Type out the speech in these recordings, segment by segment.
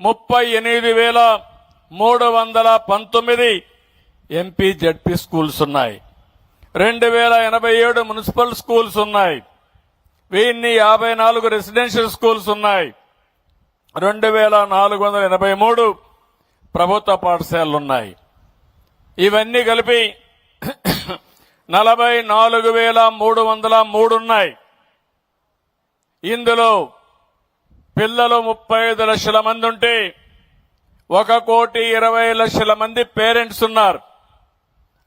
38,319 MP ZP schools ఉన్నాయి. 2,087 municipal schools ఉన్నాయి. 1054 residential schools ఉన్నాయి. 2,483 ప్రభుత్వ పాఠశాలలు ఉన్నాయి. ఇవన్నీ కలిపి 44,303 ఉన్నాయి. ఇందులో పిల్లలు 35 లక్షల మంది ఉంటే 1,20,00,000 మంది పేరెంట్స్ ఉన్నారు.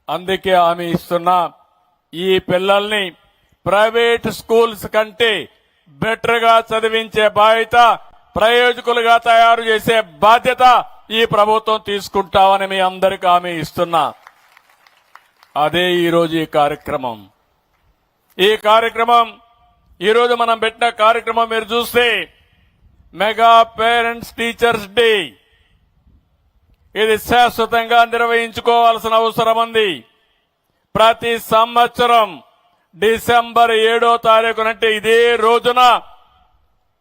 అందుకే హామీ ఇస్తున్నా, ఈ పిల్లల్ని ప్రైవేట్ స్కూల్స్ కంటే బెటర్ గా చదివించే బాధ్యత, ప్రయోజకులుగా తయారు చేసే బాధ్యత ఈ ప్రభుత్వం తీసుకుంటామని మీ అందరికీ హామీ ఇస్తున్నా. అదే ఈరోజు ఈ కార్యక్రమం ఈరోజు మనం పెట్టిన కార్యక్రమం మీరు చూస్తే మెగా పేరెంట్స్ టీచర్స్ డే. ఇది శాశ్వతంగా నిర్వహించుకోవాల్సిన అవసరం ఉంది. ప్రతి సంవత్సరం డిసెంబర్ 7వ తారీఖు అంటే ఇదే రోజున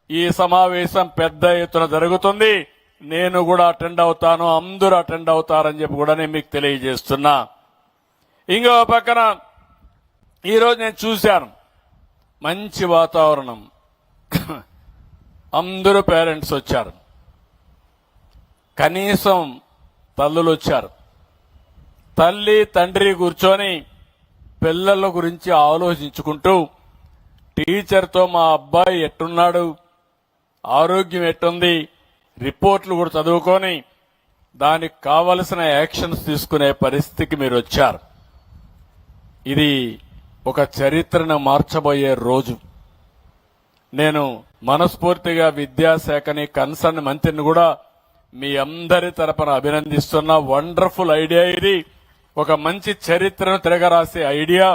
ఈ సమావేశం పెద్ద ఎత్తున జరుగుతుంది. నేను కూడా అటెండ్ అవుతాను, అందరూ అటెండ్ అవుతారని చెప్పి కూడా నేను మీకు తెలియజేస్తున్నా. ఇంకో పక్కన ఈరోజు నేను చూశాను, మంచి వాతావరణం, అందరూ పేరెంట్స్ వచ్చారు, కనీసం తల్లులు వచ్చారు. తల్లి తండ్రి కూర్చొని పిల్లల గురించి ఆలోచించుకుంటూ టీచర్తో మా అబ్బాయి ఎట్టున్నాడు, ఆరోగ్యం ఎట్టుంది, రిపోర్ట్లు కూడా చదువుకొని దానికి కావలసిన యాక్షన్స్ తీసుకునే పరిస్థితికి మీరు వచ్చారు. ఇది ఒక చరిత్రను మార్చబోయే రోజు. నేను మనస్ఫూర్తిగా విద్యాశాఖని, కన్సర్న్ మంత్రిని కూడా మీ అందరి తరపున అభినందిస్తున్న వండర్ఫుల్ ఐడియా ఇది. ఒక మంచి చరిత్రను తిరగరాసే ఐడియా.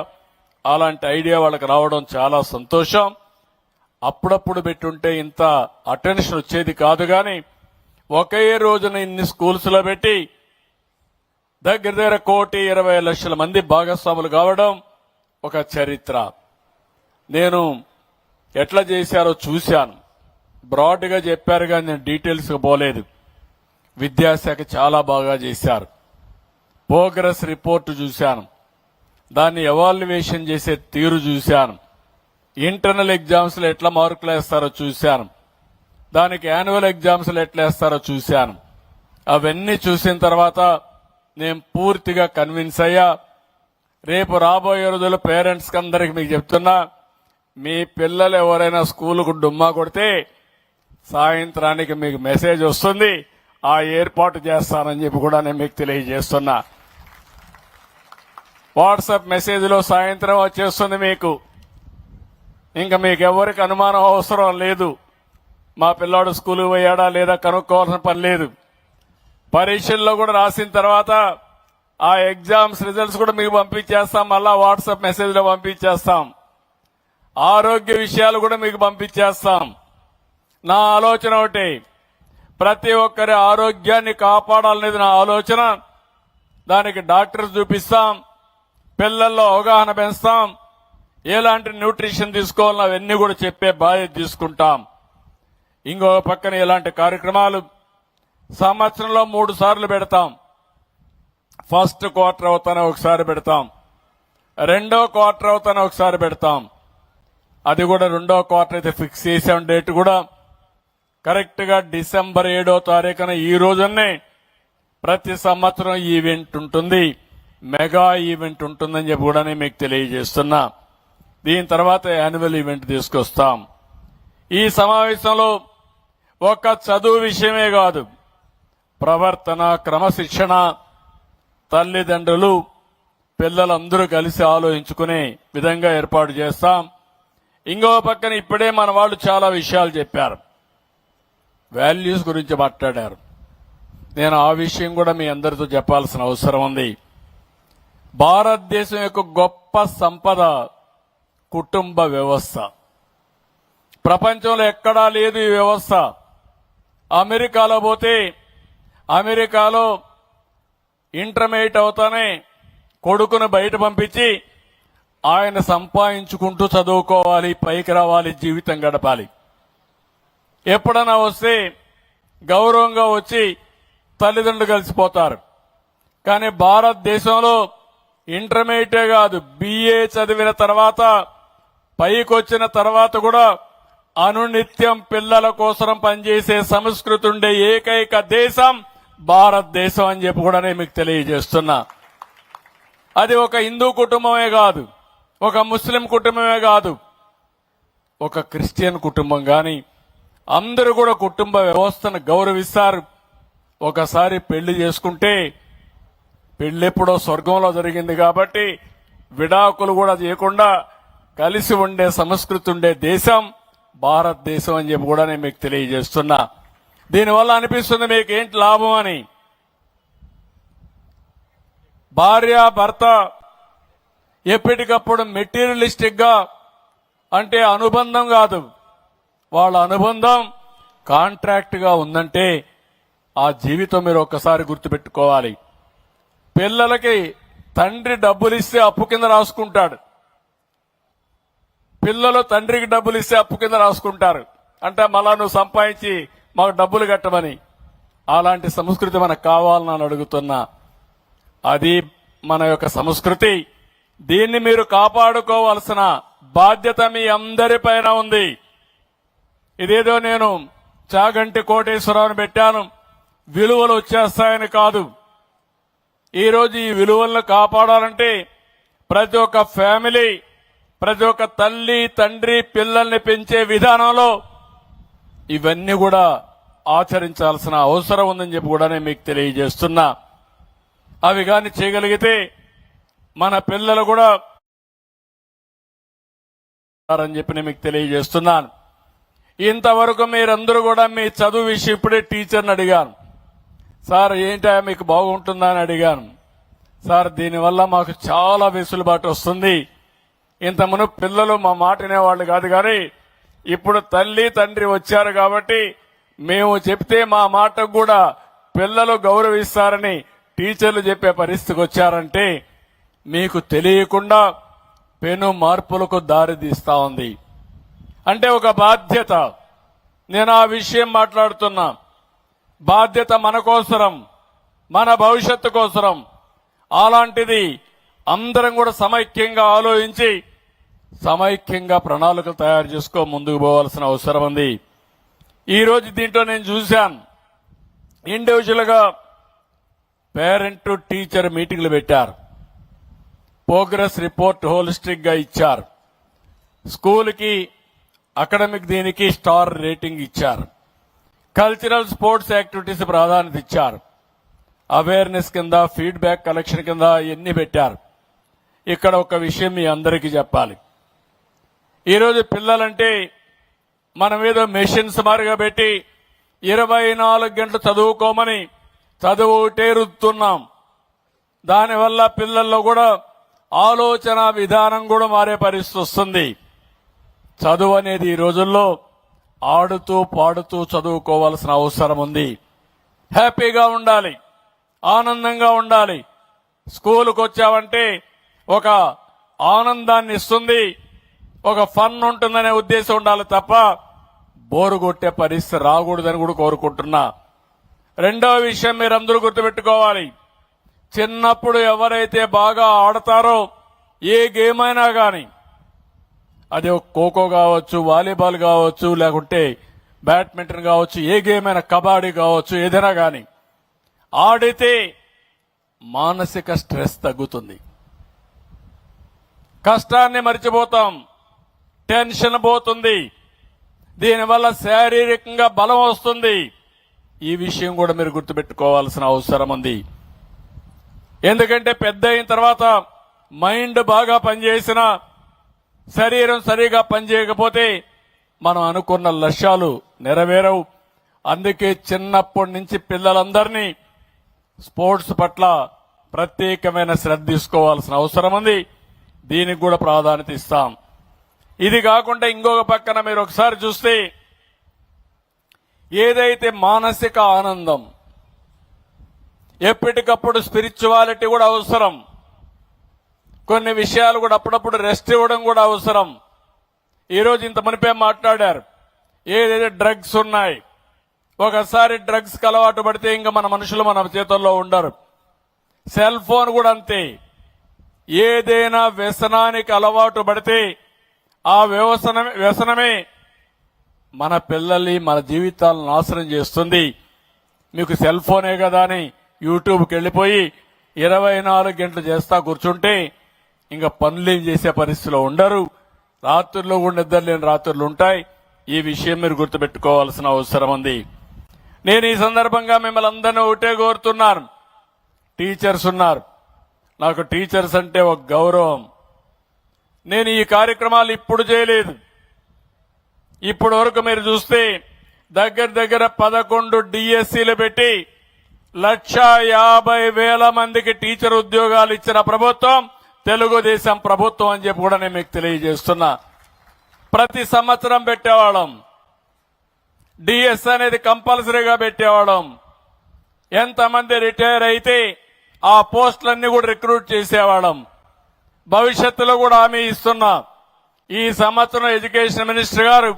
అలాంటి ఐడియా వాళ్ళకి రావడం చాలా సంతోషం. అప్పుడప్పుడు పెట్టుంటే ఇంత అటెన్షన్ వచ్చేది కాదు, కానీ ఒకే రోజున ఇన్ని స్కూల్స్ లో పెట్టి దగ్గర 1,20,00,000 మంది భాగస్వాములు కావడం ఒక చరిత్ర. నేను ఎట్లా చేశారో చూశాను, బ్రాడ్ గా చెప్పారు, కానీ నేను డీటెయిల్స్ గా పోలేదు. విద్యాశాఖ చాలా బాగా చేశారు. ప్రోగ్రెస్ రిపోర్టు చూశాను, దాన్ని ఎవాల్యుయేషన్ చేసే తీరు చూశాను, ఇంటర్నల్ ఎగ్జామ్స్ లో ఎట్లా మార్కులు వేస్తారో చూశాను, దానికి యాన్యువల్ ఎగ్జామ్స్ లో ఎట్లా వేస్తారో చూశాను. అవన్నీ చూసిన తర్వాత నేను పూర్తిగా కన్విన్స్ అయ్యా. రేపు రాబోయే రోజుల్లో పేరెంట్స్ కి అందరికి మీకు చెప్తున్నా, మీ పిల్లలు ఎవరైనా స్కూలుకు డుమ్మా కొడితే సాయంత్రానికి మీకు మెసేజ్ వస్తుంది, ఆ ఏర్పాటు చేస్తానని చెప్పి కూడా నేను మీకు తెలియజేస్తున్నా. వాట్సాప్ మెసేజ్ లో సాయంత్రం వచ్చేస్తుంది మీకు. ఇంకా మీకు ఎవరికి అనుమానం అవసరం లేదు, మా పిల్లాడు స్కూల్కి పోయాడా లేదా కనుక్కోవాల్సిన పని లేదు. పరీక్షల్లో కూడా రాసిన తర్వాత ఆ ఎగ్జామ్స్ రిజల్ట్స్ కూడా మీకు పంపించేస్తాం, మళ్ళా వాట్సాప్ మెసేజ్ లో పంపించేస్తాం. ఆరోగ్య విషయాలు కూడా మీకు పంపించేస్తాం. నా ఆలోచన ఒకటి, ప్రతి ఒక్కరి ఆరోగ్యాన్ని కాపాడాలనేది నా ఆలోచన. దానికి డాక్టర్స్ చూపిస్తాం, పిల్లల్లో అవగాహన పెంచుతాం, ఎలాంటి న్యూట్రిషన్ తీసుకోవాలని అవన్నీ కూడా చెప్పే బాధ్యత తీసుకుంటాం. ఇంకో పక్కన ఇలాంటి కార్యక్రమాలు సంవత్సరంలో 3 సార్లు పెడతాం. ఫస్ట్ క్వార్టర్ అవుతానే ఒకసారి పెడతాం, రెండో క్వార్టర్ అవుతానే ఒకసారి పెడతాం. అది కూడా రెండో క్వార్టర్ అయితే ఫిక్స్ చేసాం డేట్ కూడా. కరెక్ట్ గా డిసెంబర్ 7వ తారీఖున ఈ రోజునే ప్రతి సంవత్సరం ఈవెంట్ ఉంటుంది, మెగా ఈవెంట్ ఉంటుందని చెప్పి కూడా నేను మీకు తెలియజేస్తున్నా. దీని తర్వాత యాన్యువల్ ఈవెంట్ తీసుకొస్తాం. ఈ సమావేశంలో ఒక చదువు విషయమే కాదు, ప్రవర్తన, క్రమశిక్షణ, తల్లిదండ్రులు, పిల్లలందరూ కలిసి ఆలోచించుకునే విధంగా ఏర్పాటు చేస్తాం. ఇంకో పక్కన ఇప్పుడే మన వాళ్ళు చాలా విషయాలు చెప్పారు, వాల్యూస్ గురించి మాట్లాడారు. నేను ఆ విషయం కూడా మీ అందరితో చెప్పాల్సిన అవసరం ఉంది. భారతదేశం యొక్క గొప్ప సంపద కుటుంబ వ్యవస్థ. ప్రపంచంలో ఎక్కడా లేదు ఈ వ్యవస్థ. అమెరికాలో పోతే అమెరికాలో ఇంటర్మీడియట్ అవుతానే కొడుకును బయట పంపించి ఆయన సంపాదించుకుంటూ చదువుకోవాలి, పైకి రావాలి, జీవితం గడపాలి. ఎప్పుడన్నా వస్తే గౌరవంగా వచ్చి తల్లిదండ్రులు కలిసిపోతారు. కానీ భారతదేశంలో ఇంటర్మీడియటే కాదు, BA చదివిన తర్వాత పైకి వచ్చిన తర్వాత కూడా అనునిత్యం పిల్లల కోసం పనిచేసే సంస్కృతి ఉండే ఏకైక దేశం భారతదేశం అని చెప్పి కూడా నేను మీకు తెలియజేస్తున్నా. అది ఒక హిందూ కుటుంబమే కాదు, ఒక ముస్లిం కుటుంబమే కాదు, ఒక క్రిస్టియన్ కుటుంబం గాని అందరూ కూడా కుటుంబ వ్యవస్థను గౌరవిస్తారు. ఒకసారి పెళ్లి చేసుకుంటే పెళ్లెప్పుడో స్వర్గంలో జరిగింది కాబట్టి విడాకులు కూడా చేయకుండా కలిసి ఉండే సంస్కృతి ఉండే దేశం భారతదేశం అని చెప్పి కూడా నేను మీకు తెలియజేస్తున్నా. దీనివల్ల అనిపిస్తుంది మీకు ఏంటి లాభం అని. భార్య భర్త ఎప్పటికప్పుడు మెటీరియలిస్టిక్ గా అంటే అనుబంధం కాదు, వాళ్ళ అనుబంధం కాంట్రాక్ట్ గా ఉందంటే ఆ జీవితం మీరు ఒక్కసారి గుర్తుపెట్టుకోవాలి. పిల్లలకి తండ్రి డబ్బులు ఇస్తే అప్పు కింద రాసుకుంటాడు, పిల్లలు తండ్రికి డబ్బులు ఇస్తే అప్పు కింద రాసుకుంటారు. అంటే మళ్ళా నువ్వు సంపాదించి మాకు డబ్బులు కట్టమని. అలాంటి సంస్కృతి మనకు కావాలని అడుగుతున్నా. అది మన యొక్క సంస్కృతి. దీన్ని మీరు కాపాడుకోవాల్సిన బాధ్యత మీ అందరిపైన ఉంది. ఇదేదో నేను చాగంటి కోటేశ్వరరావుని పెట్టాను, విలువలు వచ్చేస్తాయని కాదు. ఈరోజు ఈ విలువలను కాపాడాలంటే ప్రతి ఒక్క ఫ్యామిలీ, ప్రతి ఒక్క తల్లి తండ్రి పిల్లల్ని పెంచే విధానంలో ఇవన్నీ కూడా ఆచరించాల్సిన అవసరం ఉందని చెప్పి కూడా నేను మీకు తెలియజేస్తున్నా. అవి కానీ చేయగలిగితే మన పిల్లలు కూడా అని చెప్పి నేను మీకు తెలియజేస్తున్నాను. ఇంతవరకు మీరందరూ కూడా మీ చదువు విషయం ఇప్పుడే టీచర్ని అడిగాను, సార్ ఏంటా మీకు బాగుంటుందా అని అడిగాను. సార్ దీనివల్ల మాకు చాలా వెసులుబాటు వస్తుంది. ఇంతకుముందు పిల్లలు మా మాట వినేవాళ్ళు కాదు, కానీ ఇప్పుడు తల్లి తండ్రి వచ్చారు కాబట్టి మేము చెప్తే మా మాటకు కూడా పిల్లలు గౌరవిస్తారని టీచర్లు చెప్పే పరిస్థితికి వచ్చారంటే మీకు తెలియకుండా పెను మార్పులకు దారి తీస్తా ఉంది. అంటే ఒక బాధ్యత. నేను ఆ విషయం మాట్లాడుతున్నా. బాధ్యత మన కోసరం, మన భవిష్యత్తు కోసరం. అలాంటిది అందరం కూడా సమైక్యంగా ఆలోచించి సమైక్యంగా ప్రణాళికలు తయారు చేసుకో ముందుకు పోవాల్సిన అవసరం ఉంది. ఈ రోజు దీంట్లో నేను చూశాను, ఇండివిజువల్ గా పేరెంట్ టు టీచర్ మీటింగ్లు పెట్టారు, ప్రోగ్రెస్ రిపోర్ట్ హోలిస్టిక్ గా ఇచ్చారు, స్కూల్ కి అకాడమిక్ దీనికి స్టార్ రేటింగ్ ఇచ్చారు, కల్చరల్ స్పోర్ట్స్ యాక్టివిటీస్ ప్రాధాన్యత ఇచ్చారు, అవేర్నెస్ కింద ఫీడ్బ్యాక్ కలెక్షన్ కింద ఎన్ని పెట్టారు. ఇక్కడ ఒక విషయం మీ అందరికీ చెప్పాలి. ఈరోజు పిల్లలంటే మనం ఏదో మెషిన్స్ మారిగా పెట్టి 24 గంటలు చదువుకోమని చదువుటే రుద్దుతున్నాం. దానివల్ల పిల్లల్లో కూడా ఆలోచన విధానం కూడా మారే పరిస్థితి వస్తుంది. చదువు అనేది ఈ రోజుల్లో ఆడుతూ పాడుతూ చదువుకోవాల్సిన అవసరం ఉంది. హ్యాపీగా ఉండాలి, ఆనందంగా ఉండాలి. స్కూలుకు వచ్చావంటే ఒక ఆనందాన్ని ఇస్తుంది, ఒక ఫన్ ఉంటుందనే ఉద్దేశం ఉండాలి తప్ప బోరు కొట్టే పరిస్థితి రాకూడదని కూడా కోరుకుంటున్నా. రెండవ విషయం మీరందరూ గుర్తుపెట్టుకోవాలి, చిన్నప్పుడు ఎవరైతే బాగా ఆడతారో ఏ గేమ్ అయినా కానీ, అది ఖోఖో కావచ్చు, వాలీబాల్ కావచ్చు, లేకుంటే బ్యాడ్మింటన్ కావచ్చు, ఏ గేమ్ అయినా కబడ్డీ కావచ్చు, ఏదైనా కానీ ఆడితే మానసిక స్ట్రెస్ తగ్గుతుంది, కష్టాన్ని మర్చిపోతాం, టెన్షన్ పోతుంది, దీనివల్ల శారీరకంగా బలం వస్తుంది. ఈ విషయం కూడా మీరు గుర్తుపెట్టుకోవాల్సిన అవసరం ఉంది. ఎందుకంటే పెద్ద అయిన తర్వాత మైండ్ బాగా పనిచేసిన శరీరం సరిగా పనిచేయకపోతే మనం అనుకున్న లక్ష్యాలు నెరవేరవు. అందుకే చిన్నప్పటి నుంచి పిల్లలందరినీ స్పోర్ట్స్ పట్ల ప్రత్యేకమైన శ్రద్ధ తీసుకోవాల్సిన అవసరం ఉంది. దీనికి కూడా ప్రాధాన్యత ఇస్తాం. ఇది కాకుండా ఇంకొక పక్కన మీరు ఒకసారి చూస్తే ఏదైతే మానసిక ఆనందం, ఎప్పటికప్పుడు స్పిరిచువాలిటీ కూడా అవసరం. కొన్ని విషయాలు కూడా అప్పుడప్పుడు రెస్ట్ ఇవ్వడం కూడా అవసరం. ఈరోజు ఇంత మునిపే మాట్లాడారు, ఏదైతే డ్రగ్స్ ఉన్నాయి ఒకసారి డ్రగ్స్ కి అలవాటు పడితే ఇంకా మన మనుషులు మన చేతుల్లో ఉండరు. సెల్ ఫోన్ కూడా అంతే. ఏదైనా వ్యసనానికి అలవాటు పడితే ఆ వ్యసనమే మన పిల్లల్ని మన జీవితాలను నాశనం చేస్తుంది. మీకు సెల్ ఫోనే కదా అని యూట్యూబ్కి వెళ్లిపోయి 24 గంటలు చేస్తా కూర్చుంటే ఇంకా పనులేం చేసే పరిస్థితిలో ఉండరు. రాత్రుల్లో కూడా నిద్రలేని రాత్రులు ఉంటాయి. ఈ విషయం మీరు గుర్తుపెట్టుకోవాల్సిన అవసరం ఉంది. నేను ఈ సందర్భంగా మిమ్మల్ని అందరినీ ఒకటే కోరుతున్నాను. టీచర్స్ ఉన్నారు. నాకు టీచర్స్ అంటే ఒక గౌరవం. నేను ఈ కార్యక్రమాలు ఇప్పుడు చేయలేదు. ఇప్పటి వరకు మీరు చూస్తే దగ్గర 11 డిఎస్సీలు పెట్టి 1,50,000 మందికి టీచర్ ఉద్యోగాలు ఇచ్చిన ప్రభుత్వం తెలుగుదేశం ప్రభుత్వం అని చెప్పి కూడా నేను మీకు తెలియజేస్తున్నా. ప్రతి సంవత్సరం పెట్టేవాళ్ళం. డిఎస్ అనేది కంపల్సరీగా పెట్టేవాళ్ళం. ఎంతమంది రిటైర్ అయితే ఆ పోస్టులన్నీ కూడా రిక్రూట్ చేసేవాళ్ళం. భవిష్యత్తులో కూడా హామీ ఇస్తున్నా. ఈ సంవత్సరం ఎడ్యుకేషన్ మినిస్టర్ గారు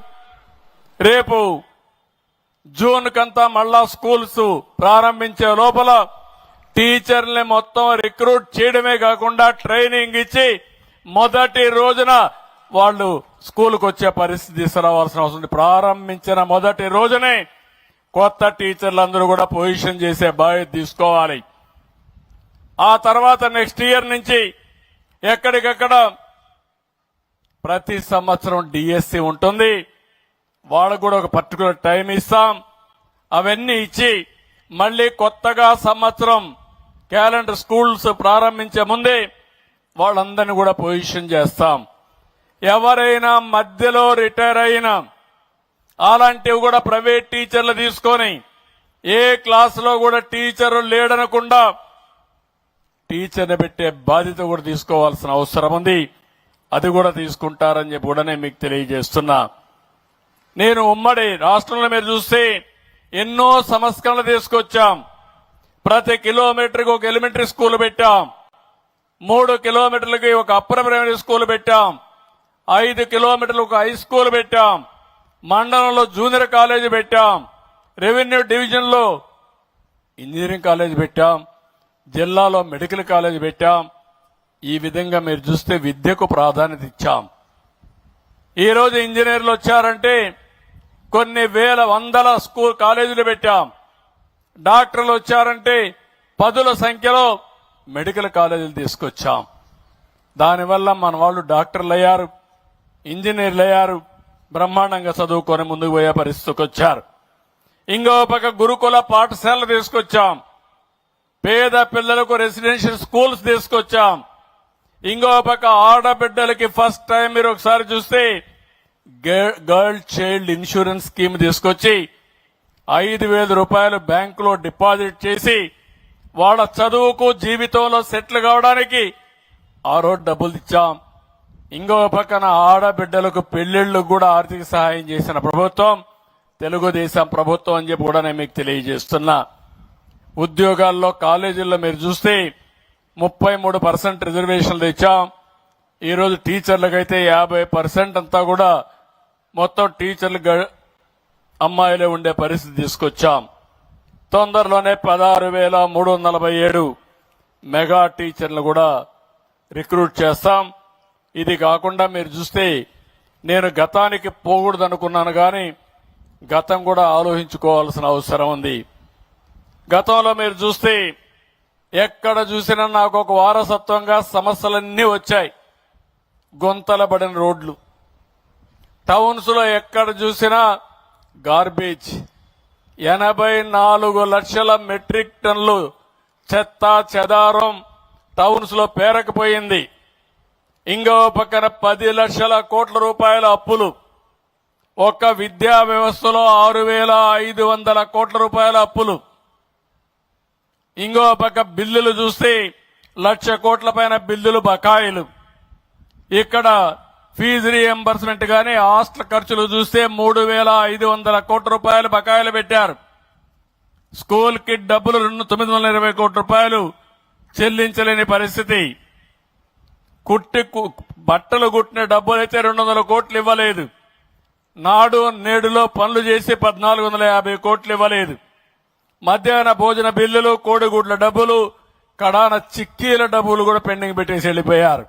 రేపు జూన్ కంతా మళ్ళా స్కూల్స్ ప్రారంభించే లోపల టీచర్లని మొత్తం రిక్రూట్ చేయడమే కాకుండా ట్రైనింగ్ ఇచ్చి మొదటి రోజున వాళ్ళు స్కూల్కి వచ్చే పరిస్థితి తీసుకురావాల్సిన అవసరం ఉంది. ప్రారంభించిన మొదటి రోజునే కొత్త టీచర్లందరూ కూడా పొజిషన్ చేసే బాధ్యత తీసుకోవాలి. ఆ తర్వాత నెక్స్ట్ ఇయర్ నుంచి ఎక్కడికక్కడ ప్రతి సంవత్సరం డిఎస్సి ఉంటుంది. వాళ్ళకు కూడా ఒక పర్టికులర్ టైం ఇస్తాం. అవన్నీ ఇచ్చి మళ్లీ కొత్తగా సంవత్సరం క్యాలెండర్ స్కూల్స్ ప్రారంభించే ముందే వాళ్ళందరినీ కూడా పొజిషన్ చేస్తాం. ఎవరైనా మధ్యలో రిటైర్ అయినా అలాంటివి కూడా ప్రైవేట్ టీచర్లు తీసుకొని ఏ క్లాసులో కూడా టీచరు లేడనకుండా టీచర్ని పెట్టే బాధ్యత కూడా తీసుకోవాల్సిన అవసరం ఉంది. అది కూడా తీసుకుంటారని చెప్పి కూడా నేను మీకు తెలియజేస్తున్నా. నేను ఉమ్మడి రాష్ట్రంలో మీరు చూస్తే ఎన్నో సంస్కరణలు తీసుకొచ్చాం. ప్రతి కిలోమీటర్కి ఒక ఎలిమెంటరీ స్కూల్ పెట్టాం. 3 కిలోమీటర్లకి ఒక అప్పర్ ప్రైమరీ స్కూల్ పెట్టాం. 5 కిలోమీటర్లు ఒక హై స్కూల్ పెట్టాం. మండలంలో జూనియర్ కాలేజీ పెట్టాం. రెవెన్యూ డివిజన్ లో ఇంజనీరింగ్ కాలేజీ పెట్టాం. జిల్లాలో మెడికల్ కాలేజీ పెట్టాం. ఈ విధంగా మీరు చూస్తే విద్యకు ప్రాధాన్యత ఇచ్చాం. ఈ రోజు ఇంజనీర్లు వచ్చారంటే కొన్ని వేల వందల స్కూల్ కాలేజీలు పెట్టాం. డాక్టర్లు వచ్చారంటే 10ల సంఖ్యలో మెడికల్ కాలేజీలు తీసుకొచ్చాం. దానివల్ల మన వాళ్ళు డాక్టర్లు అయ్యారు, ఇంజనీర్లు అయ్యారు, బ్రహ్మాండంగా చదువుకొని ముందుకు పోయే పరిస్థితికి వచ్చారు. ఇంకో పక్క గురుకుల పాఠశాలలు తీసుకొచ్చాం. పేద పిల్లలకు రెసిడెన్షియల్ స్కూల్స్ తీసుకొచ్చాం. ఇంకో పక్క ఆడబిడ్డలకి ఫస్ట్ టైం మీరు ఒకసారి చూస్తే గర్ల్ చైల్డ్ ఇన్సూరెన్స్ స్కీమ్ తీసుకొచ్చి 5,000 రూపాయలు బ్యాంకులో డిపాజిట్ చేసి వాళ్ళ చదువుకు జీవితంలో సెటిల్ కావడానికి ఆ రోజు డబ్బులు ఇచ్చాం. ఇంకో పక్కన ఆడబిడ్డలకు పెళ్లిళ్లకు కూడా ఆర్థిక సహాయం చేసిన ప్రభుత్వం తెలుగుదేశం ప్రభుత్వం అని చెప్పి కూడా నేను మీకు తెలియజేస్తున్నా. ఉద్యోగాల్లో కాలేజీల్లో మీరు చూస్తే 33% రిజర్వేషన్లు తెచ్చాం. ఈరోజు టీచర్లకైతే 50% అంతా కూడా మొత్తం టీచర్లు అమ్మాయిలే ఉండే పరిస్థితి తీసుకొచ్చాం. తొందరలోనే 16,347 మెగా టీచర్లు కూడా రిక్రూట్ చేస్తాం. ఇది కాకుండా మీరు చూస్తే నేను గతానికి పోకూడదనుకున్నాను కానీ గతం కూడా ఆలోచించుకోవాల్సిన అవసరం ఉంది. గతంలో మీరు చూస్తే ఎక్కడ చూసినా నాకు ఒక వారసత్వంగా సమస్యలన్నీ వచ్చాయి. గుంతలబడిన రోడ్లు, టౌన్స్ లో ఎక్కడ చూసినా గార్బేజ్, 84 లక్షల మెట్రిక్ టన్నులు చెత్త చెదారం టౌన్స్ లో పేరకపోయింది. ఇంకో పక్కన 10 లక్షల కోట్ల రూపాయల అప్పులు, ఒక్క విద్యా వ్యవస్థలో 6,500 కోట్ల రూపాయల అప్పులు. ఇంకో పక్క బిల్లులు చూస్తే 1,00,000 కోట్ల పైన బిల్లులు బకాయిలు. ఇక్కడ ఫీజు రీఎంబర్స్మెంట్ గానీ హాస్టల్ ఖర్చులు చూస్తే 3,500 కోట్ల రూపాయలు బకాయిలు పెట్టారు. స్కూల్ కి డబ్బులు 920 కోట్ల రూపాయలు చెల్లించలేని పరిస్థితి. బట్టలు కుట్టిన డబ్బులైతే 200 కోట్లు ఇవ్వలేదు. నాడు నేడులో పనులు చేసి 1450 కోట్లు ఇవ్వలేదు. మధ్యాహ్న భోజన బిల్లులు, కోడిగుడ్ల డబ్బులు, కడాన చిక్కీల డబ్బులు కూడా పెండింగ్ పెట్టేసి వెళ్ళిపోయారు.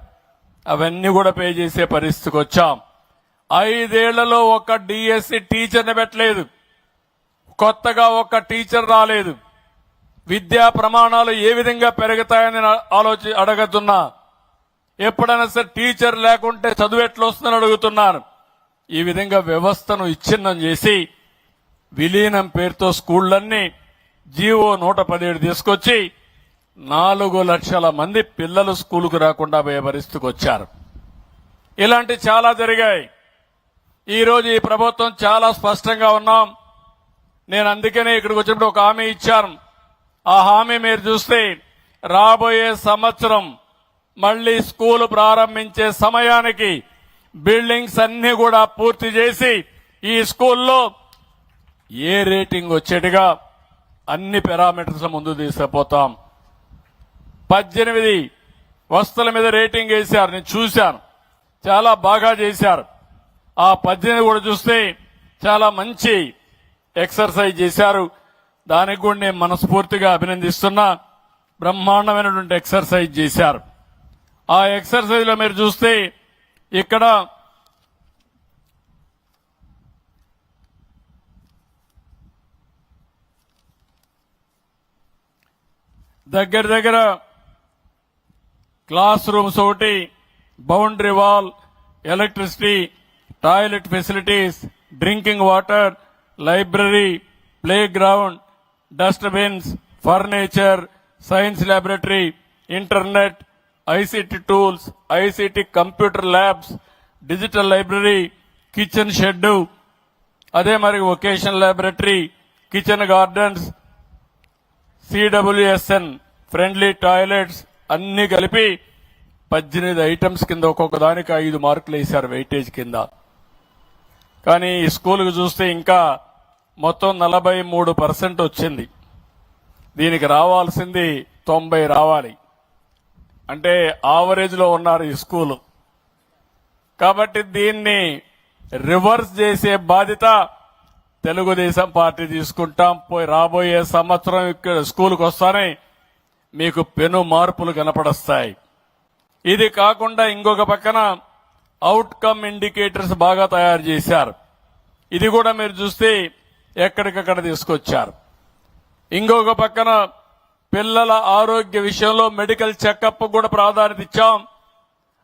అవన్నీ కూడా పే చేసే పరిస్థితికి వచ్చాం. 5 ఏళ్లలో ఒక డిఎస్సి టీచర్ని పెట్టలేదు. కొత్తగా ఒక టీచర్ రాలేదు. విద్యా ప్రమాణాలు ఏ విధంగా పెరుగుతాయని అడగతున్నా. ఎప్పుడైనా సరే టీచర్ లేకుంటే చదువు ఎట్లా వస్తుందని అడుగుతున్నాను. ఈ విధంగా వ్యవస్థను విచ్ఛిన్నం చేసి విలీనం పేరుతో స్కూళ్లన్నీ జీవో 117 తీసుకొచ్చి 4 లక్షల మంది పిల్లలు స్కూలుకు రాకుండా పోయే పరిస్థితికి వచ్చారు. ఇలాంటి చాలా జరిగాయి. ఈ రోజు ఈ ప్రభుత్వం చాలా స్పష్టంగా ఉన్నాం. నేను అందుకనే ఇక్కడికి వచ్చినప్పుడు ఒక హామీ ఇచ్చాను. ఆ హామీ మీరు చూస్తే రాబోయే సంవత్సరం మళ్లీ స్కూలు ప్రారంభించే సమయానికి బిల్డింగ్స్ అన్ని కూడా పూర్తి చేసి ఈ స్కూల్లో ఏ రేటింగ్ వచ్చేట్టుగా అన్ని పారామీటర్స్ ముందు తీసుకుపోతాం. 18 వస్తువుల మీద రేటింగ్ వేశారు. నేను చూశాను, చాలా బాగా చేశారు. ఆ 18 కూడా చూస్తే చాలా మంచి ఎక్సర్సైజ్ చేశారు. దానికి కూడా నేను మనస్ఫూర్తిగా అభినందిస్తున్నా. బ్రహ్మాండమైనటువంటి ఎక్సర్సైజ్ చేశారు. ఆ ఎక్సర్సైజ్ లో మీరు చూస్తే ఇక్కడ దగ్గర క్లాస్ రూమ్స్ ఒకటి, boundary wall, electricity, toilet facilities, drinking water, library, play ground, dustbins, furniture, science laboratory, internet, ICT tools, ICT computer labs, digital library, kitchen shed, అదే మరి vocational laboratory, kitchen gardens, CWSN friendly toilets అన్ని కలిపి 18 items కింద ఒక్కొక్క దానికి 5 మార్కులు వేశారు weightage కింద. కానీ ఈ స్కూల్కి చూస్తే ఇంకా మొత్తం 43% వచ్చింది. దీనికి రావాల్సింది 90 రావాలి. అంటే ఆవరేజ్ లో ఉన్నారు ఈ స్కూలు. కాబట్టి దీన్ని రివర్స్ చేసే బాధ్యత తెలుగుదేశం పార్టీ తీసుకుంటాం. రాబోయే సంవత్సరం ఇక్కడ స్కూల్కి వస్తానే మీకు పెను మార్పులు కనపడొస్తాయి. ఇది కాకుండా ఇంకొక పక్కన అవుట్కమ్ ఇండికేటర్స్ బాగా తయారు చేశారు. ఇది కూడా మీరు చూస్తే ఎక్కడికక్కడ తీసుకొచ్చారు. ఇంకొక పక్కన పిల్లల ఆరోగ్య విషయంలో మెడికల్ చెకప్ కూడా ప్రాధాన్యత ఇచ్చాం.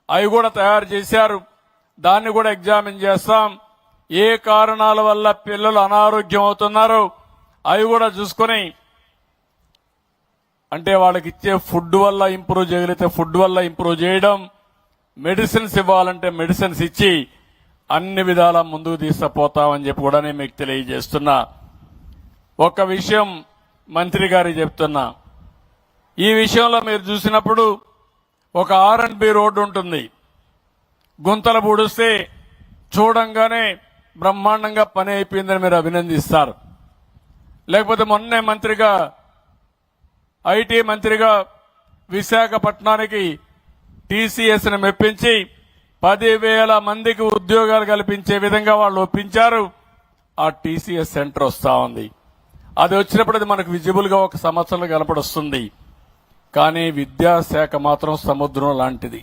అవి కూడా తయారు చేశారు. దాన్ని కూడా ఎగ్జామిన్ చేస్తాం. ఏ కారణాల వల్ల పిల్లలు అనారోగ్యం అవుతున్నారో అవి కూడా చూసుకుని, అంటే వాళ్ళకి ఇచ్చే ఫుడ్ వల్ల ఇంప్రూవ్ చేయగలిగితే ఫుడ్ వల్ల ఇంప్రూవ్ చేయడం, మెడిసిన్స్ ఇవ్వాలంటే మెడిసిన్స్ ఇచ్చి అన్ని విధాలా ముందుకు తీసుకుపోతామని చెప్పి కూడా నేను మీకు తెలియజేస్తున్నా. ఒక విషయం మంత్రి గారికి చెప్తున్నా. ఈ విషయంలో మీరు చూసినప్పుడు ఒక R&B రోడ్డు ఉంటుంది. గుంతలు పూడిస్తే చూడంగానే బ్రహ్మాండంగా పని అయిపోయిందని మీరు అభినందిస్తారు. లేకపోతే మొన్నే మంత్రిగా, ఐటీ మంత్రిగా విశాఖపట్నానికి TCS ని మెప్పించి 10,000 మందికి ఉద్యోగాలు కల్పించే విధంగా వాళ్ళు ఒప్పించారు. ఆ TCS సెంటర్ వస్తా ఉంది. అది వచ్చినప్పుడు అది మనకు విజిబుల్ గా ఒక సంవత్సరంలో కనపడొస్తుంది. కానీ విద్యాశాఖ మాత్రం సముద్రం లాంటిది.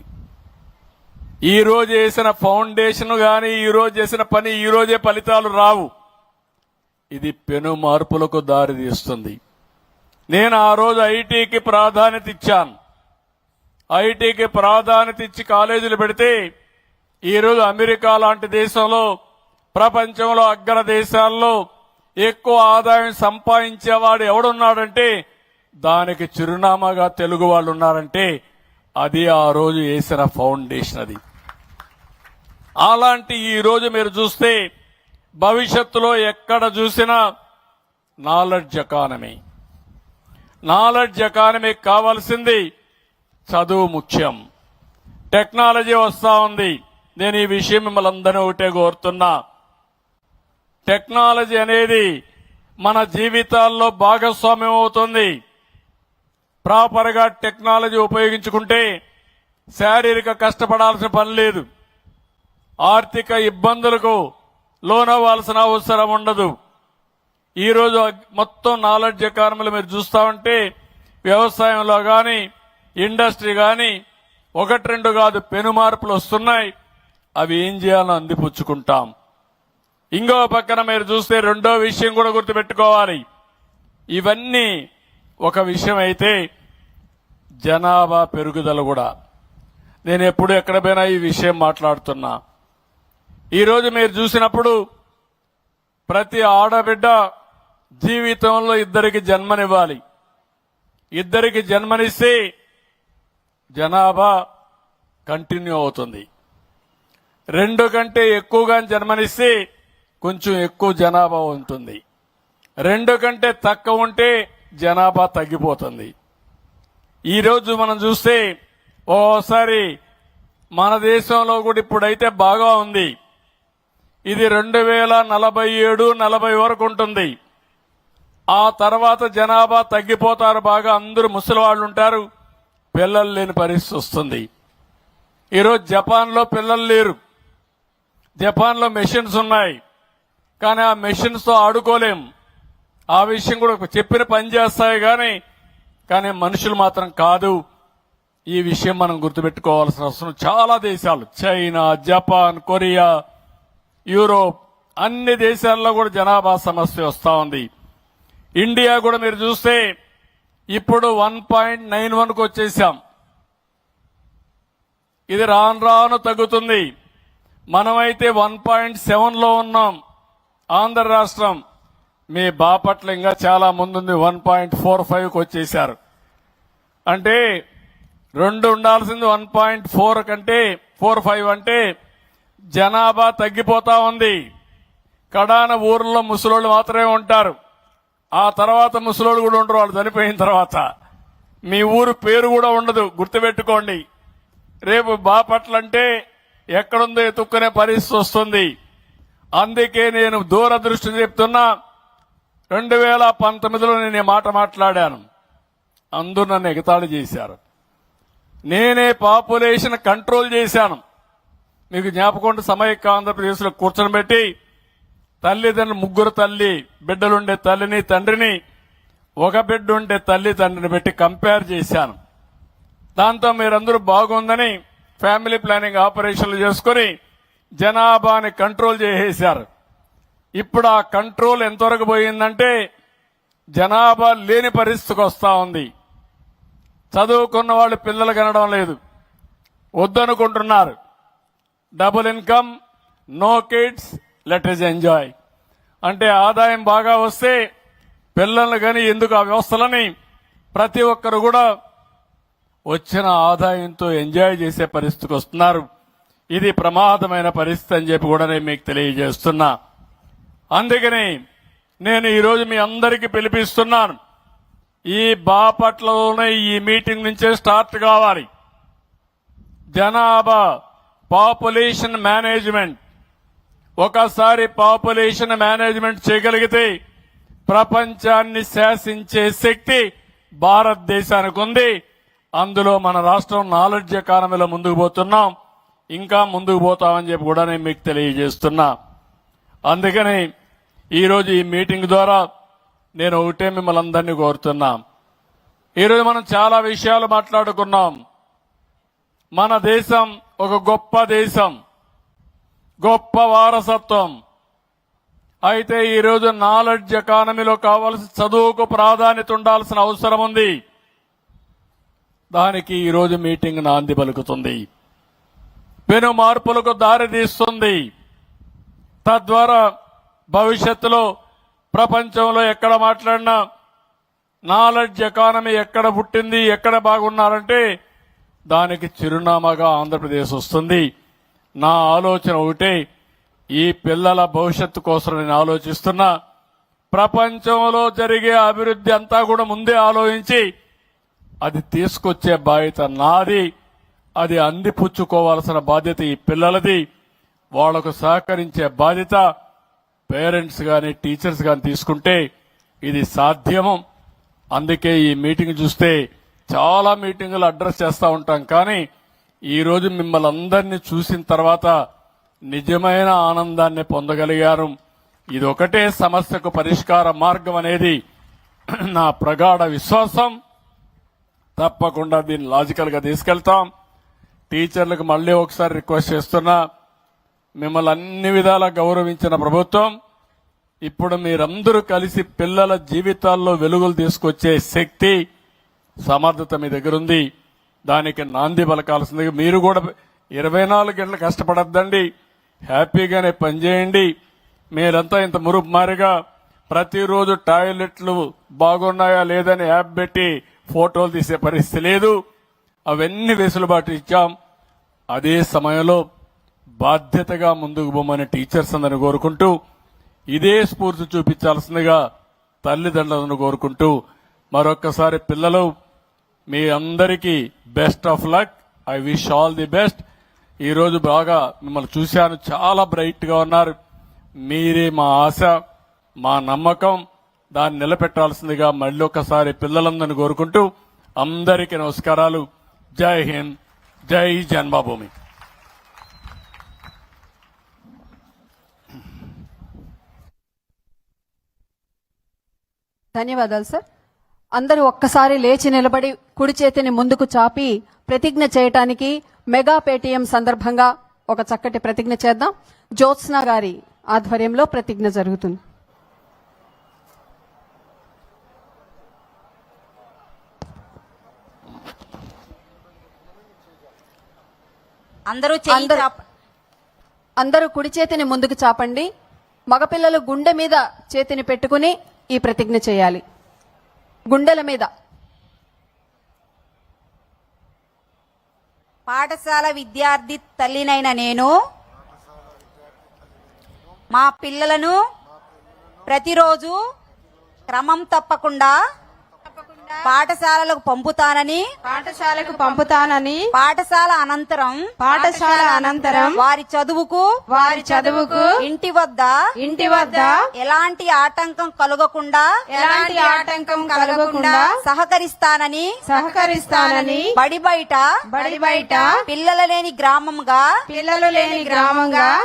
ఈ రోజు వేసిన ఫౌండేషన్ గాని ఈ రోజు చేసిన పని ఈ రోజే ఫలితాలు రావు. ఇది పెను మార్పులకు దారి తీస్తుంది. నేను ఆ రోజు ఐటీకి ప్రాధాన్యత ఇచ్చాను. ఐటీకి ప్రాధాన్యత ఇచ్చి కాలేజీలు పెడితే ఈ రోజు అమెరికా లాంటి దేశంలో, ప్రపంచంలో అగ్ర దేశాల్లో ఎక్కువ ఆదాయం సంపాదించేవాడు ఎవడున్నాడంటే దానికి చిరునామాగా తెలుగు వాళ్ళు ఉన్నారంటే అది ఆ రోజు వేసిన ఫౌండేషన్. అది అలాంటి ఈ రోజు మీరు చూస్తే భవిష్యత్తులో ఎక్కడ చూసినా నాలెడ్జ్ ఎకానమీ. నాలెడ్జ్ ఎకానమీకి కావాల్సింది చదువు ముఖ్యం. టెక్నాలజీ వస్తా ఉంది. నేను ఈ విషయం మిమ్మల్ని అందరినీ ఒకటే కోరుతున్నా. టెక్నాలజీ అనేది మన జీవితాల్లో భాగస్వామ్యం అవుతుంది. ప్రాపర్ గా టెక్నాలజీ ఉపయోగించుకుంటే శారీరక కష్టపడాల్సిన పని లేదు. ఆర్థిక ఇబ్బందులకు లోనవ్వాల్సిన అవసరం ఉండదు. ఈరోజు మొత్తం నాలెడ్జ్ ఎకానమీలో మీరు చూస్తా ఉంటే వ్యవసాయంలో కానీ ఇండస్ట్రీ కానీ ఒకటి రెండు కాదు పెను మార్పులు వస్తున్నాయి. అవి ఏం చేయాలో అందిపుచ్చుకుంటాం. ఇంకో పక్కన మీరు చూస్తే రెండో విషయం కూడా గుర్తుపెట్టుకోవాలి. ఇవన్నీ ఒక విషయం అయితే జనాభా పెరుగుదల కూడా. నేను ఎప్పుడు ఎక్కడ పోయినా ఈ విషయం మాట్లాడుతున్నా. ఈరోజు మీరు చూసినప్పుడు ప్రతి ఆడబిడ్డ జీవితంలో ఇద్దరికి జన్మనివ్వాలి. ఇద్దరికి జన్మనిస్తే జనాభా కంటిన్యూ అవుతుంది. రెండు కంటే ఎక్కువగా జన్మనిస్తే కొంచెం ఎక్కువ జనాభా ఉంటుంది. రెండు కంటే తక్కువ ఉంటే జనాభా తగ్గిపోతుంది. ఈరోజు మనం చూస్తే ఓసారి మన దేశంలో కూడా ఇప్పుడైతే బాగా ఉంది. ఇది 2047-40 వరకు ఉంటుంది. ఆ తర్వాత జనాభా తగ్గిపోతారు. బాగా అందరూ ముసలి వాళ్ళు ఉంటారు. పిల్లలు లేని పరిస్థితి వస్తుంది. ఈరోజు జపాన్లో పిల్లలు లేరు. జపాన్లో మెషిన్స్ ఉన్నాయి, కానీ ఆ మెషిన్స్ తో ఆడుకోలేం. ఆ విషయం కూడా చెప్పిన పని చేస్తాయి కానీ మనుషులు మాత్రం కాదు. ఈ విషయం మనం గుర్తుపెట్టుకోవాల్సిన అవసరం. చాలా దేశాలు చైనా, జపాన్, కొరియా, యూరోప్ అన్ని దేశాల్లో కూడా జనాభా సమస్య వస్తా ఉంది. ఇండియా కూడా మీరు చూస్తే ఇప్పుడు 1.91కు వచ్చేసాం. ఇది రాను రాను తగ్గుతుంది. మనమైతే 1.7లో ఉన్నాం. ఆంధ్ర రాష్ట్రం మీ బాపట్ల ఇంకా చాలా ముందుంది, 1.45కు వచ్చేశారు. అంటే రెండు ఉండాల్సింది 1.4 కంటే 4.5 అంటే జనాభా తగ్గిపోతా ఉంది. కడాన ఊర్లో ముసలోళ్ళు మాత్రమే ఉంటారు. ఆ తర్వాత ముసలోళ్ళు కూడా ఉండరు. వాళ్ళు చనిపోయిన తర్వాత మీ ఊరు పేరు కూడా ఉండదు. గుర్తుపెట్టుకోండి. రేపు బాపట్ల అంటే ఎక్కడుందో ఎత్తుక్కునే పరిస్థితి వస్తుంది. అందుకే నేను దూరదృష్టి చెప్తున్నా. 2019లో నేను ఈ మాట మాట్లాడాను. అందరూ నన్ను ఎగతాళి చేశారు. నేనే పాపులేషన్ కంట్రోల్ చేశాను. మీకు జ్ఞాపకం సమైక్య ఆంధ్రప్రదేశ్లో కూర్చొని పెట్టి తల్లిదండ్రులు ముగ్గురు బిడ్డలుండే తల్లిని తండ్రిని, ఒక బిడ్డ ఉండే తల్లి తండ్రిని పెట్టి కంపేర్ చేశాను. దాంతో మీరందరూ బాగుందని ఫ్యామిలీ ప్లానింగ్ ఆపరేషన్లు చేసుకుని జనాభాని కంట్రోల్ చేసేశారు. ఇప్పుడు ఆ కంట్రోల్ ఎంతవరకు పోయిందంటే జనాభా లేని పరిస్థితికి వస్తా ఉంది. చదువుకున్న వాళ్ళు పిల్లలు కనడం లేదు, వద్దనుకుంటున్నారు. Double income, no kids, let us enjoy అంటే ఆదాయం బాగా వస్తే పిల్లలు కానీ ఎందుకు ఆ వ్యవస్థలని ప్రతి ఒక్కరు కూడా వచ్చిన ఆదాయంతో ఎంజాయ్ చేసే పరిస్థితికి వస్తున్నారు. ఇది ప్రమాదమైన పరిస్థితి అని చెప్పి కూడా నేను మీకు తెలియజేస్తున్నా. అందుకని నేను ఈరోజు మీ అందరికీ పిలిపిస్తున్నాను. ఈ బాపట్లలోనే ఈ మీటింగ్ నుంచే స్టార్ట్ కావాలి. జనాభా పాపులేషన్ మేనేజ్మెంట్. ఒకసారి పాపులేషన్ మేనేజ్మెంట్ చేయగలిగితే ప్రపంచాన్ని శాసించే శక్తి భారతదేశానికి ఉంది. అందులో మన రాష్ట్రం నాలెడ్జ్ ఎకానమీలో ముందుకు పోతున్నాం. ఇంకా ముందుకు పోతామని చెప్పి కూడా నేను మీకు తెలియజేస్తున్నా. అందుకని ఈరోజు ఈ మీటింగ్ ద్వారా నేను ఒకటే మిమ్మల్ని అందరినీ కోరుతున్నా. ఈరోజు మనం చాలా విషయాలు మాట్లాడుకున్నాం. మన దేశం ఒక గొప్ప దేశం, గొప్ప వారసత్వం. అయితే ఈరోజు నాలెడ్జ్ ఎకానమీలో కావాల్సిన చదువుకు ప్రాధాన్యత ఉండాల్సిన అవసరం ఉంది. దానికి ఈరోజు మీటింగ్ నాంది పలుకుతుంది, పెను మార్పులకు దారి తీస్తుంది. తద్వారా భవిష్యత్తులో ప్రపంచంలో ఎక్కడ మాట్లాడినా నాలెడ్జ్ ఎకానమీ ఎక్కడ పుట్టింది, ఎక్కడ బాగున్నారంటే దానికి చిరునామాగా ఆంధ్రప్రదేశ్ వస్తుంది. నా ఆలోచన ఒకటే, ఈ పిల్లల భవిష్యత్తు కోసం నేను ఆలోచిస్తున్నా. ప్రపంచంలో జరిగే అభివృద్ధి అంతా కూడా ముందే ఆలోచించి అది తీసుకొచ్చే బాధ్యత నాది. అది అందిపుచ్చుకోవాల్సిన బాధ్యత ఈ పిల్లలది. వాళ్లకు సహకరించే బాధ్యత పేరెంట్స్ గాని టీచర్స్ గాని తీసుకుంటే ఇది సాధ్యము. అందుకే ఈ మీటింగ్ చూస్తే చాలా మీటింగులు అడ్రస్ చేస్తూ ఉంటాం. కానీ ఈ రోజు మిమ్మల్ని అందరినీ చూసిన తర్వాత నిజమైన ఆనందాన్ని పొందగలిగారు. ఇదొకటే సమస్యకు పరిష్కార మార్గం అనేది నా ప్రగాఢ విశ్వాసం. తప్పకుండా దీన్ని లాజికల్ గా తీసుకెళ్తాం. టీచర్లకు మళ్లీ ఒకసారి రిక్వెస్ట్ చేస్తున్నా, మిమ్మల్ని అన్ని విధాలా గౌరవించిన ప్రభుత్వం ఇప్పుడు మీరందరూ కలిసి పిల్లల జీవితాల్లో వెలుగులు తీసుకొచ్చే శక్తి, సమర్థత మీ దగ్గరుంది. దానికి నాంది పలకాల్సిందిగా మీరు కూడా 24 గంటలు కష్టపడద్దండి, హ్యాపీగానే పనిచేయండి. మీరంతా ఇంత మురుమారిగా ప్రతిరోజు టాయిలెట్లు బాగున్నాయా లేదని యాప్ పెట్టి ఫోటోలు తీసే పరిస్థితి లేదు. అవన్నీ వెసులుబాటు ఇచ్చాం. అదే సమయంలో బాధ్యతగా ముందుకు పోమని టీచర్స్ అందరిని కోరుకుంటూ, ఇదే స్ఫూర్తి చూపించాల్సిందిగా తల్లిదండ్రులను కోరుకుంటూ, మరొక్కసారి పిల్లలు మీ అందరికీ best of luck. I wish all the best. ఈ రోజు బాగా మిమ్మల్ని చూశాను, చాలా బ్రైట్ గా ఉన్నారు. మీరే మా ఆశ, మా నమ్మకం. దాన్ని నిలబెట్టాల్సిందిగా మళ్ళీ ఒకసారి పిల్లలందరినీ కోరుకుంటూ అందరికీ నమస్కారాలు. జై హింద్, జై జన్మభూమి. ధన్యవాదాలు సార్. అందరూ ఒక్కసారి లేచి నిలబడి కుడి చేతిని ముందుకు చాపి ప్రతిజ్ఞ చేయటానికి మెగా పేటీఎం సందర్భంగా ఒక చక్కటి ప్రతిజ్ఞ చేద్దాం. జ్యోత్స్న గారి ఆధ్వర్యంలో ప్రతిజ్ఞ జరుగుతుంది. అందరూ కుడి చేతిని ముందుకు చాపండి. మగపిల్లలు గుండె మీద చేతిని పెట్టుకుని ఈ ప్రతిజ్ఞ చేయాలి. గుండెల మీద. పాఠశాల విద్యార్థి తల్లినైన నేను మా పిల్లలను ప్రతిరోజు క్రమం తప్పకుండా పాఠశాలకు పంపుతానని పాఠశాల అనంతరం వారి చదువుకు ఇంటి వద్ద ఎలాంటి ఆటంకం కలగకుండా సహకరిస్తానని బడి బయట పిల్లలు లేని గ్రామంగా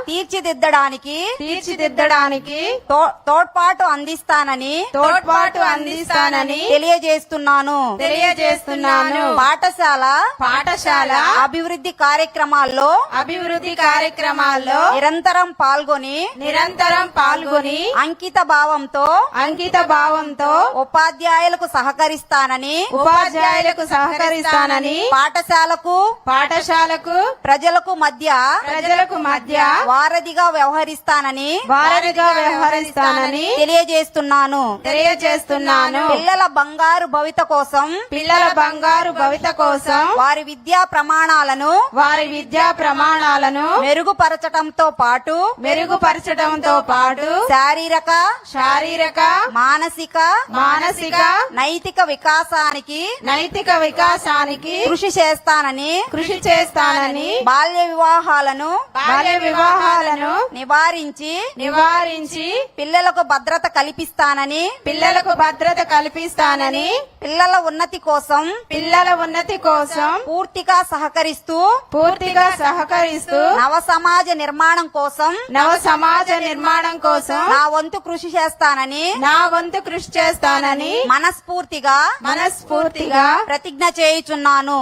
తీర్చిదిద్దడానికి తోడ్పాటు అందిస్తానని తెలియజేస్తున్నాను. పాఠశాల అభివృద్ధి కార్యక్రమాల్లో నిరంతరం పాల్గొని అంకిత భావంతో ఉపాధ్యాయులకు సహకరిస్తానని పాఠశాలకు ప్రజలకు మధ్య వారధిగా వ్యవహరిస్తానని తెలియజేస్తున్నాను. పిల్లల బంగారు భవిత కోసం వారి విద్యా ప్రమాణాలను మెరుగుపరచటంతో పాటు శారీరక మానసిక నైతిక వికాసానికి కృషి చేస్తానని బాల్య వివాహాలను నివారించి పిల్లలకు భద్రత కల్పిస్తానని పిల్లల ఉన్నతి కోసం పూర్తిగా సహకరిస్తూ నవ సమాజ నిర్మాణం కోసం నా వంతు కృషి చేస్తానని మనస్ఫూర్తిగా ప్రతిజ్ఞ చేయుచున్నాను.